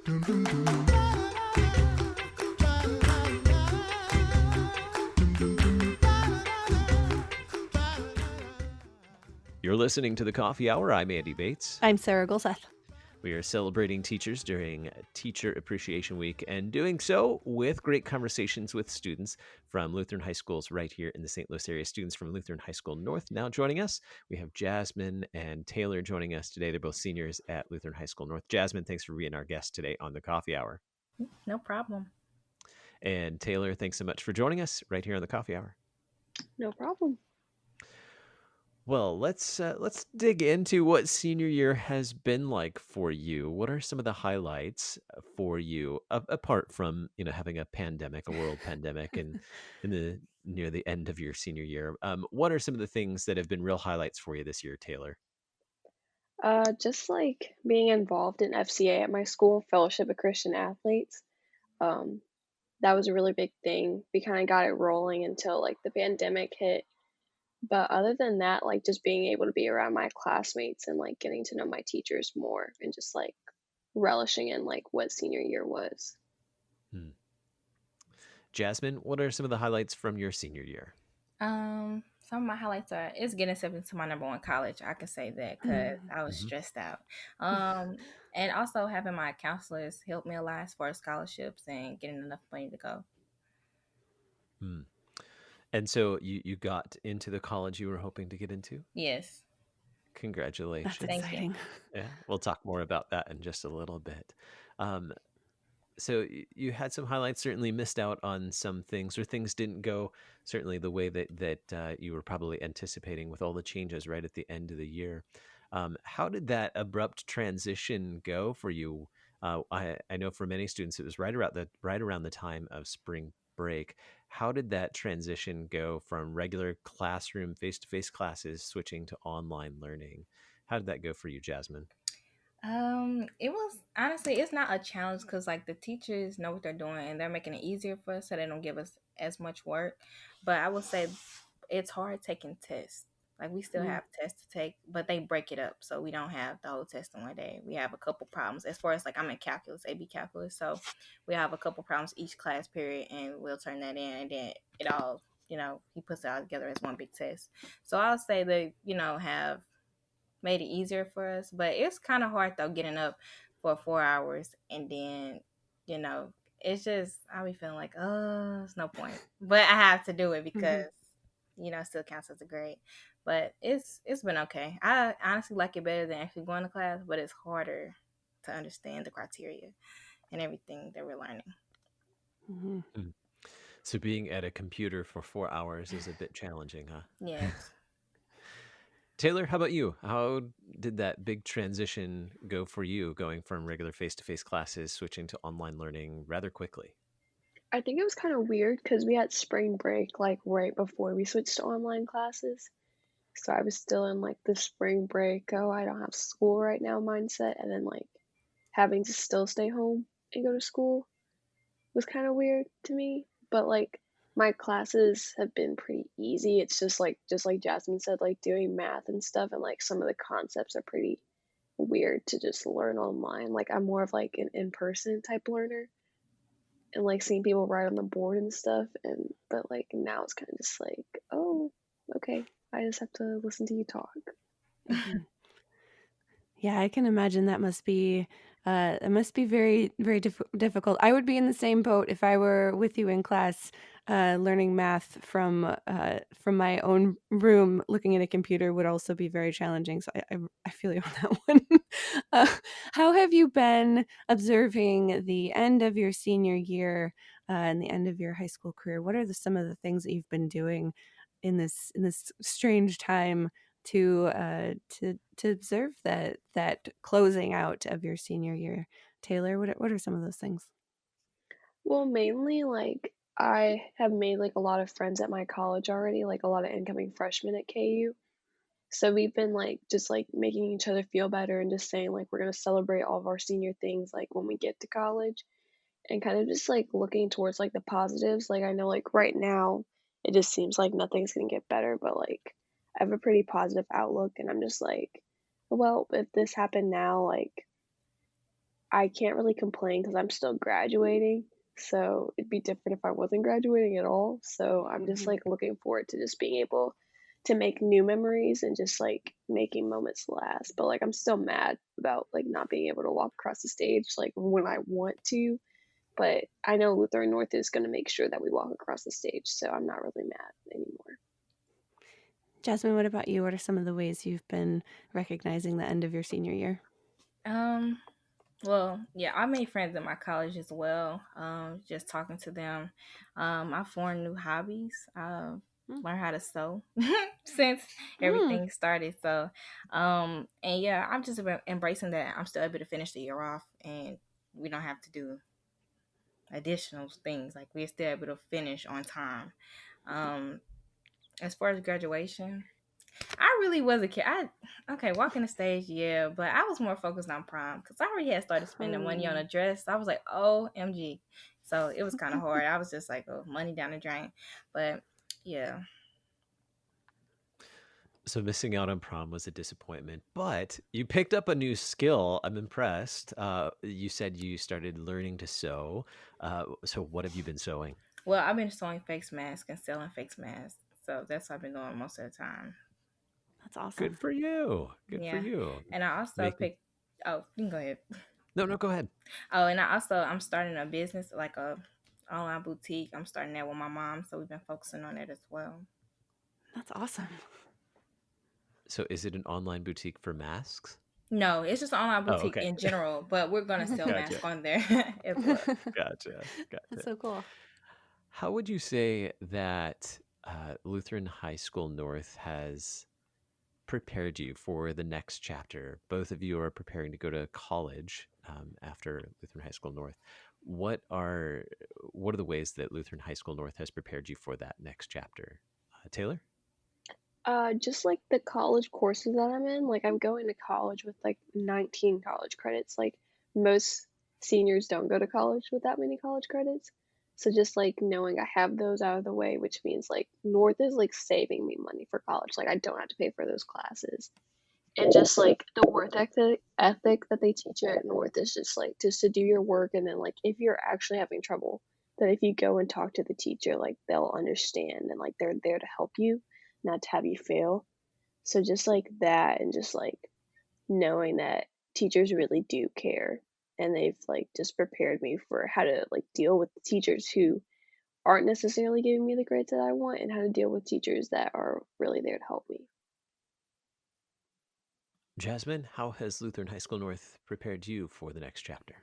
You're listening to the Coffee Hour. I'm Andy Bates. I'm Sarah Golseth. We are celebrating teachers during Teacher Appreciation Week and doing so with great conversations with students from Lutheran high schools right here in the St. Louis area. Students from Lutheran High School North now joining us. We have Jasmine and Taylor joining us today. They're both seniors at Lutheran High School North. Jasmine, thanks for being our guest today on the Coffee Hour. No problem. And Taylor, thanks so much for joining us right here on the Coffee Hour. No problem. Well, let's dig into what senior year has been like for you. What are some of the highlights for you, apart from having a pandemic, a world pandemic, and in the near the end of your senior year? What are some of the things that have been real highlights for you this year, Taylor? Just like being involved in FCA at my school, Fellowship of Christian Athletes. That was a really big thing. We kind of got it rolling until like the pandemic hit. But other than that, like just being able to be around my classmates and like getting to know my teachers more and just like relishing in like what senior year was. Jasmine, what are some of the highlights from your senior year? Some of my highlights are it's getting accepted into my number one college. I can say that because I was stressed out. And also having my counselors help me a lot as far as scholarships and getting enough money to go. And so you got into the college you were hoping to get into? Yes. Congratulations. That's exciting. Yeah, we'll talk more about that in just a little bit. So you had some highlights, certainly missed out on some things, or things didn't go certainly the way that you were probably anticipating with all the changes right at the end of the year. How did that abrupt transition go for you? I know for many students it was right around the time of spring break. How did that transition go from regular classroom face-to-face classes switching to online learning? How did that go for you, Jasmine? It was honestly, it's not a challenge because like the teachers know what they're doing and they're making it easier for us so they don't give us as much work. But I would say it's hard taking tests. Like we still have tests to take, but they break it up so we don't have the whole test in one day. We have a couple problems as far as like I'm in calculus, AB calculus, so we have a couple problems each class period, and we'll turn that in, and then it all he puts it all together as one big test. So I'll say they have made it easier for us, but it's kind of hard though getting up for 4 hours and then it's just I'll be feeling like it's no point, but I have to do it because it still counts as a grade. But it's been okay. I honestly like it better than actually going to class, but it's harder to understand the criteria and everything that we're learning. So being at a computer for 4 hours is a bit challenging, huh? Yes. Taylor, how about you? How did that big transition go for you, going from regular face-to-face classes, switching to online learning rather quickly? I think it was kind of weird because we had spring break like right before we switched to online classes. So I was still in like the spring break, oh, I don't have school right now mindset, and then like having to still stay home and go to school was kind of weird to me. But like my classes have been pretty easy. It's just like Jasmine said, like doing math and stuff, and like some of the concepts are pretty weird to just learn online. Like I'm more of like an in-person type learner and like seeing people write on the board and stuff, but like now it's kind of just like, oh, okay, I just have to listen to you talk. Yeah, I can imagine that must be very, very difficult. I would be in the same boat if I were with you in class, learning math from my own room. Looking at a computer would also be very challenging. So I feel you on that one. How have you been observing the end of your senior year and the end of your high school career? What are some of the things that you've been doing in this strange time to observe that closing out of your senior year? Taylor, what are some of those things? Well, mainly like I have made like a lot of friends at my college already, like a lot of incoming freshmen at KU. So we've been like just like making each other feel better and just saying like we're gonna celebrate all of our senior things like when we get to college, and kind of just like looking towards like the positives. Like I know like right now it just seems like nothing's gonna get better, but like I have a pretty positive outlook, and I'm just like, well, if this happened now, like I can't really complain because I'm still graduating. So it'd be different if I wasn't graduating at all. So I'm just like looking forward to just being able to make new memories and just like making moments last. But like I'm still mad about like not being able to walk across the stage like when I want to. But I know Lutheran North is going to make sure that we walk across the stage. So I'm not really mad anymore. Jasmine, what about you? What are some of the ways you've been recognizing the end of your senior year? Well, yeah, I made friends in my college as well. Just talking to them. I formed new hobbies. Mm. Learned how to sew since everything started. So, and yeah, I'm just embracing that I'm still able to finish the year off, and we don't have to do additional things. Like we're still able to finish on time. Um, as far as graduation, I really was a kid. Okay, walking the stage, yeah, but I was more focused on prom because I already had started spending money on a dress. I was like, OMG. So it was kind of hard. I was just like, oh, money down the drain. But yeah. So missing out on prom was a disappointment, but you picked up a new skill. I'm impressed. You said you started learning to sew. So what have you been sewing? Well, I've been sewing face masks and selling face masks. So that's what I've been doing most of the time. That's awesome. Good for you. Good for Yeah. you. And I also Making picked, oh, you can go ahead. No, go ahead. Oh, and I'm starting a business, like a online boutique. I'm starting that with my mom. So we've been focusing on it as well. That's awesome. So is it an online boutique for masks? No, it's just an online Oh, boutique okay. in general, but we're gonna sell Gotcha. masks on there as well. Gotcha. That's Gotcha. so cool. How would you say that Lutheran High School North has prepared you for the next chapter? Both of you are preparing to go to college after Lutheran High School North. What are the ways that Lutheran High School North has prepared you for that next chapter? Taylor? Just like the college courses that I'm in, like I'm going to college with like 19 college credits. Like most seniors don't go to college with that many college credits. So just like knowing I have those out of the way, which means like North is like saving me money for college. Like I don't have to pay for those classes. And just like the work ethic that they teach you at North is just like just to do your work, and then like if you're actually having trouble, that if you go and talk to the teacher, like they'll understand and like they're there to help you, not to have you fail. So just like that, and just like knowing that teachers really do care, and they've like just prepared me for how to like deal with teachers who aren't necessarily giving me the grades that I want, and how to deal with teachers that are really there to help me. Jasmine, how has Lutheran High School North prepared you for the next chapter?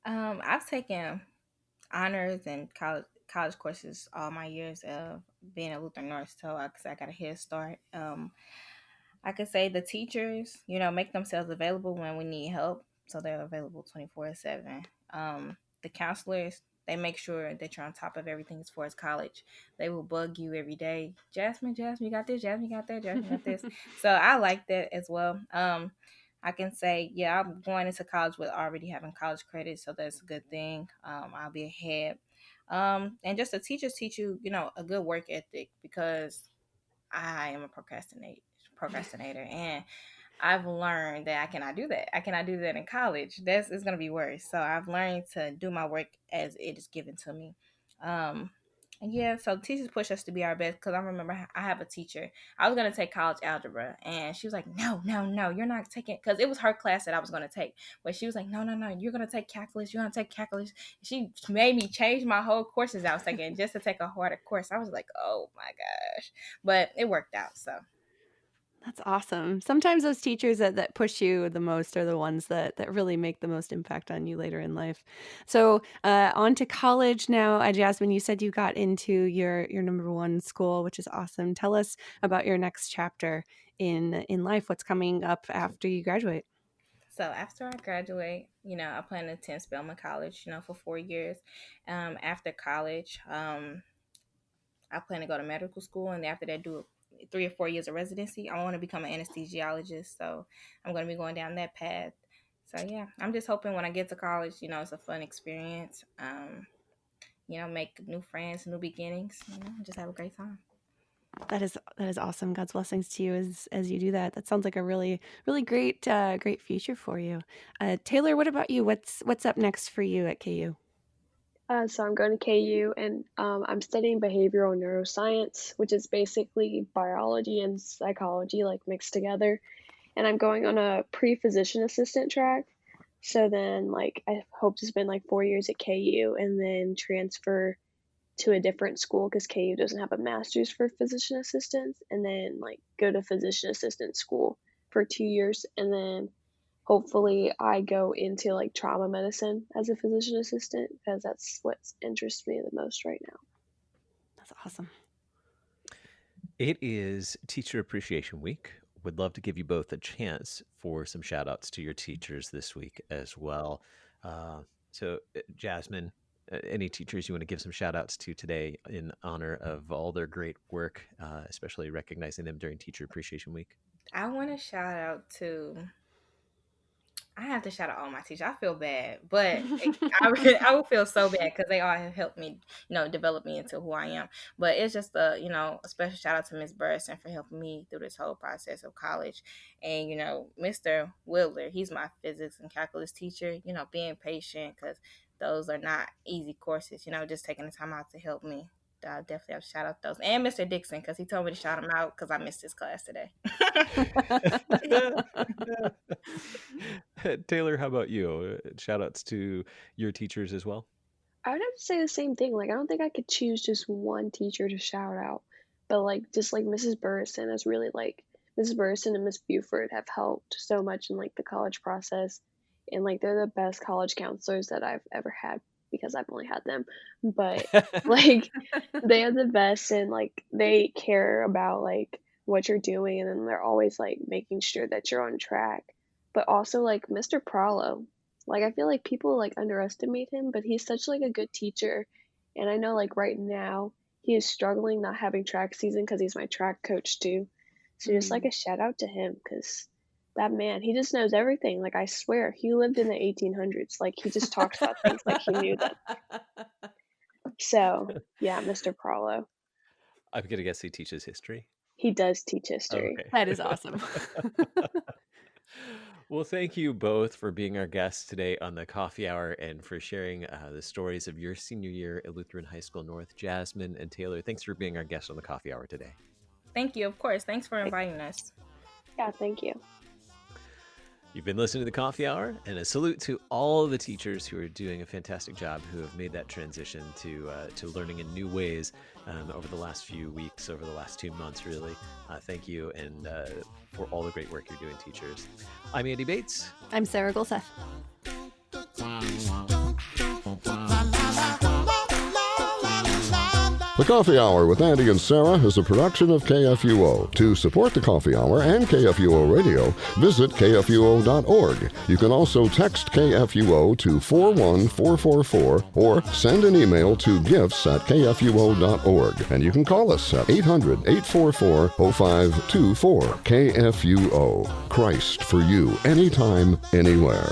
I've taken honors and college courses all my years of being at Lutheran North, so I got a head start. I could say the teachers, make themselves available when we need help, so they're available 24/7. The counselors, they make sure that you're on top of everything as far as college. They will bug you every day. Jasmine, you got this. Jasmine, you got that. Jasmine, got this. So I like that as well. I can say, yeah, I'm going into college with already having college credits, so that's a good thing. I'll be ahead. And just the teachers teach you, a good work ethic, because I am a procrastinator, and I've learned that I cannot do that. I cannot do that in college. It's gonna be worse. So I've learned to do my work as it is given to me. Um, and yeah, so teachers push us to be our best, because I remember I have a teacher. I was gonna take college algebra, and she was like, "No, no, no, you're not taking," because it was her class that I was gonna take. But she was like, "No, no, no, you're gonna take calculus. You're gonna take calculus." She made me change my whole courses I was taking just to take a harder course. I was like, "Oh my gosh," but it worked out. So That's awesome. Sometimes those teachers that push you the most are the ones that really make the most impact on you later in life. So on to college now. Jasmine, you said you got into your number one school, which is awesome. Tell us about your next chapter in life. What's coming up after you graduate? So after I graduate, I plan to attend Spelman College, for 4 years. After college, I plan to go to medical school, and after that, do 3 or 4 years of residency. I want to become an anesthesiologist, so I'm going to be going down that path. So yeah, I'm just hoping when I get to college, it's a fun experience. Make new friends, new beginnings. Just have a great time. That is awesome. God's blessings to you as you do that. That sounds like a really great great future for you. Taylor, what about you? What's up next for you at KU? So I'm going to KU, and I'm studying behavioral neuroscience, which is basically biology and psychology like mixed together. And I'm going on a pre-physician assistant track. So then like I hope to spend like 4 years at KU and then transfer to a different school because KU doesn't have a master's for physician assistants, and then like go to physician assistant school for 2 years, and then hopefully I go into like trauma medicine as a physician assistant because that's what interests me the most right now. That's awesome. It is Teacher Appreciation Week. Would love to give you both a chance for some shout outs to your teachers this week as well. So Jasmine, any teachers you want to give some shout outs to today in honor of all their great work, especially recognizing them during Teacher Appreciation Week? I want to shout out to. I have to shout out all my teachers. I feel bad, but I will feel so bad because they all have helped me, develop me into who I am. But it's just a special shout out to Miss Burson for helping me through this whole process of college. And, Mr. Wilder, he's my physics and calculus teacher, being patient because those are not easy courses, just taking the time out to help me. I definitely have to shout out those. And Mr. Dixon, because he told me to shout him out because I missed his class today. Taylor, how about you? Shout outs to your teachers as well? I would have to say the same thing. Like, I don't think I could choose just one teacher to shout out, but like just like Mrs. Burrison is really like Mrs. Burrison and Miss Buford have helped so much in like the college process, and like they're the best college counselors that I've ever had because I've only had them. But like they are the best, and like they care about like what you're doing, and then they're always like making sure that you're on track. But also like Mr. Prallo, like I feel like people like underestimate him, but he's such like a good teacher. And I know like right now he is struggling not having track season because he's my track coach too. So just like a shout out to him because that man, he just knows everything. Like I swear, he lived in the 1800s. Like he just talks about things like he knew them. So yeah, Mr. Prallo. I'm gonna guess he teaches history. He does teach history. Okay. That is awesome. Well, thank you both for being our guests today on the Coffee Hour and for sharing the stories of your senior year at Lutheran High School North. Jasmine and Taylor, thanks for being our guests on the Coffee Hour today. Thank you, of course. Thanks for inviting us. Yeah, thank you. You've been listening to the Coffee Hour, and a salute to all of the teachers who are doing a fantastic job, who have made that transition to learning in new ways over the last few weeks, over the last 2 months, really. Thank you, and for all the great work you're doing, teachers. I'm Andy Bates. I'm Sarah Golseth. The Coffee Hour with Andy and Sarah is a production of KFUO. To support the Coffee Hour and KFUO Radio, visit KFUO.org. You can also text KFUO to 41444 or send an email to gifts@kfuo.org. And you can call us at 800-844-0524. KFUO. Christ for you, anytime, anywhere.